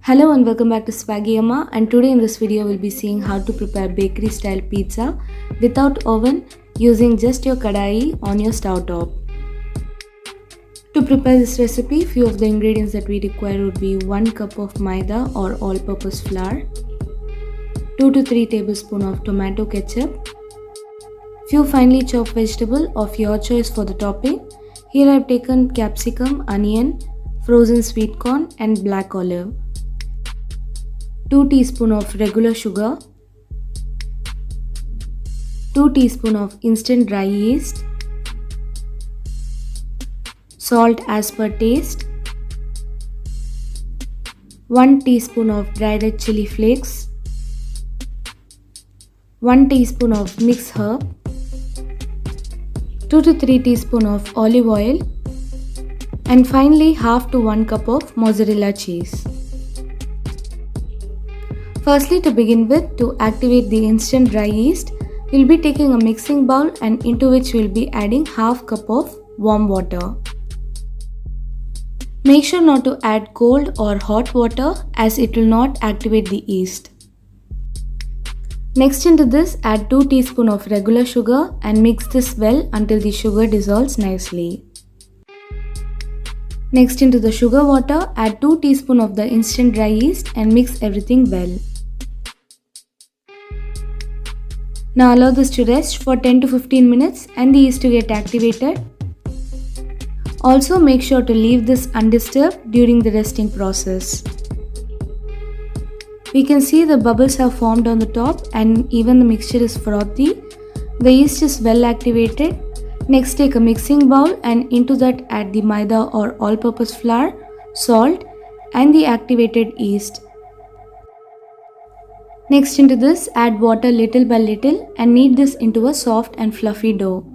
Hello and welcome back to Swaggy Amma, and today in this video we'll be seeing how to prepare bakery style pizza without oven using just your kadai on your stove top. To prepare this recipe, few of the ingredients that we require would be 1 cup of maida or all-purpose flour, 2 to 3 tablespoons of tomato ketchup, few finely chopped vegetable of your choice for the topping. Here I've taken capsicum, onion, frozen sweet corn and black olive. 2 teaspoons of regular sugar, 2 teaspoons of instant dry yeast, salt as per taste, 1 teaspoon of dried red chili flakes, 1 teaspoon of mixed herb, 2 to 3 teaspoons of olive oil, and finally half to 1 cup of mozzarella cheese. Firstly, to begin with, to activate the instant dry yeast, we'll be taking a mixing bowl and into which we'll be adding half cup of warm water. Make sure not to add cold or hot water as it will not activate the yeast. Next into this, add 2 teaspoons of regular sugar and mix this well until the sugar dissolves nicely. Next into the sugar water, add 2 teaspoons of the instant dry yeast and mix everything well. Now allow this to rest for 10 to 15 minutes and the yeast to get activated. Also make sure to leave this undisturbed during the resting process. We can see the bubbles have formed on the top and even the mixture is frothy. The yeast is well activated. Next, take a mixing bowl and into that add the maida or all-purpose flour, salt and the activated yeast. Next into this, add water little by little and knead this into a soft and fluffy dough.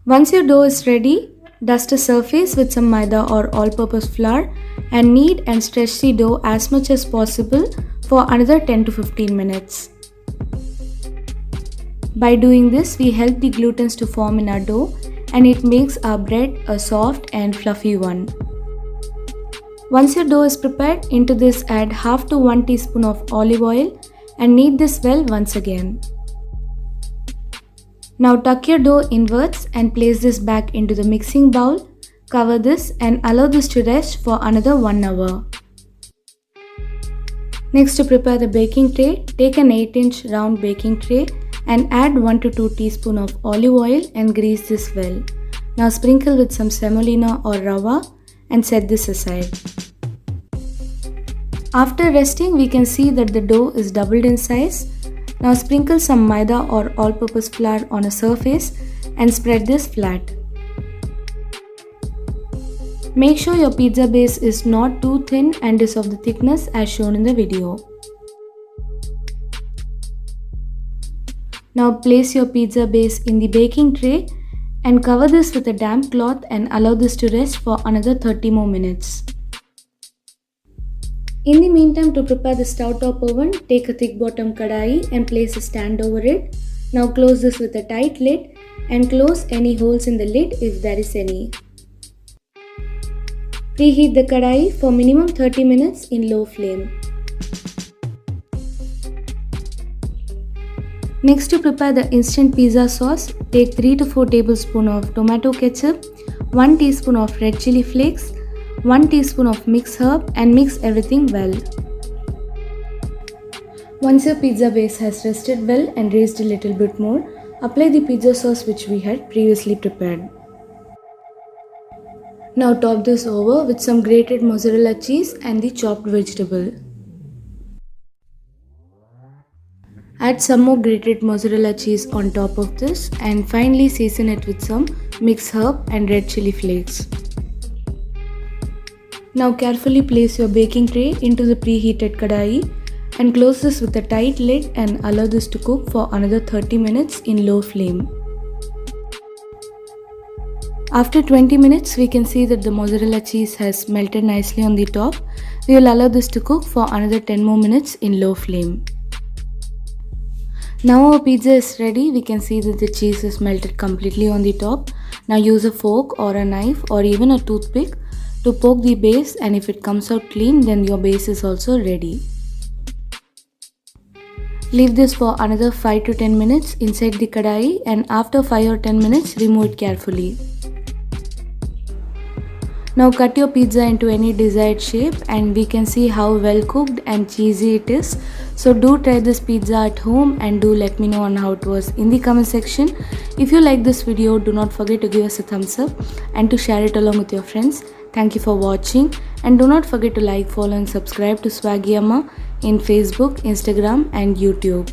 Once your dough is ready, dust a surface with some maida or all-purpose flour and knead and stretch the dough as much as possible for another 10 to 15 minutes. By doing this, we help the glutens to form in our dough and it makes our bread a soft and fluffy one. Once your dough is prepared, into this add half to 1 teaspoon of olive oil and knead this well once again. Now tuck your dough inwards and place this back into the mixing bowl. Cover this and allow this to rest for another 1 hour. Next, to prepare the baking tray, take an 8-inch round baking tray and add 1 to 2 teaspoons of olive oil and grease this well. Now sprinkle with some semolina or rava and set this aside. After resting, we can see that the dough is doubled in size. Now sprinkle some maida or all-purpose flour on a surface and spread this flat. Make sure your pizza base is not too thin and is of the thickness as shown in the video. Now place your pizza base in the baking tray and cover this with a damp cloth and allow this to rest for another 30 more minutes. In the meantime, to prepare the stove top oven, take a thick bottom kadai and place a stand over it. Now close this with a tight lid and close any holes in the lid if there is any. Preheat the kadai for minimum 30 minutes in low flame. Next, to prepare the instant pizza sauce, take 3 to 4 tablespoons of tomato ketchup, 1 teaspoon of red chili flakes, 1 teaspoon of mixed herb and mix everything well. Once your pizza base has rested well and raised a little bit more, apply the pizza sauce which we had previously prepared. Now top this over with some grated mozzarella cheese and the chopped vegetable. Add some more grated mozzarella cheese on top of this and finally season it with some mixed herb and red chili flakes. Now carefully place your baking tray into the preheated kadai and close this with a tight lid and allow this to cook for another 30 minutes in low flame. After 20 minutes, we can see that the mozzarella cheese has melted nicely on the top. We will allow this to cook for another 10 more minutes in low flame. Now our pizza is ready. We can see that the cheese is melted completely on the top. Now use a fork or a knife or even a toothpick to poke the base, and if it comes out clean, then your base is also ready. Leave this for another 5 to 10 minutes inside the kadai, and after 5 or 10 minutes remove it carefully. Now cut your pizza into any desired shape, and we can see how well cooked and cheesy it is. So do try this pizza at home and do let me know on how it was in the comment section. If you like this video, do not forget to give us a thumbs up and to share it along with your friends. Thank you for watching, and do not forget to like, follow and subscribe to Swaggy Amma in Facebook, Instagram and YouTube.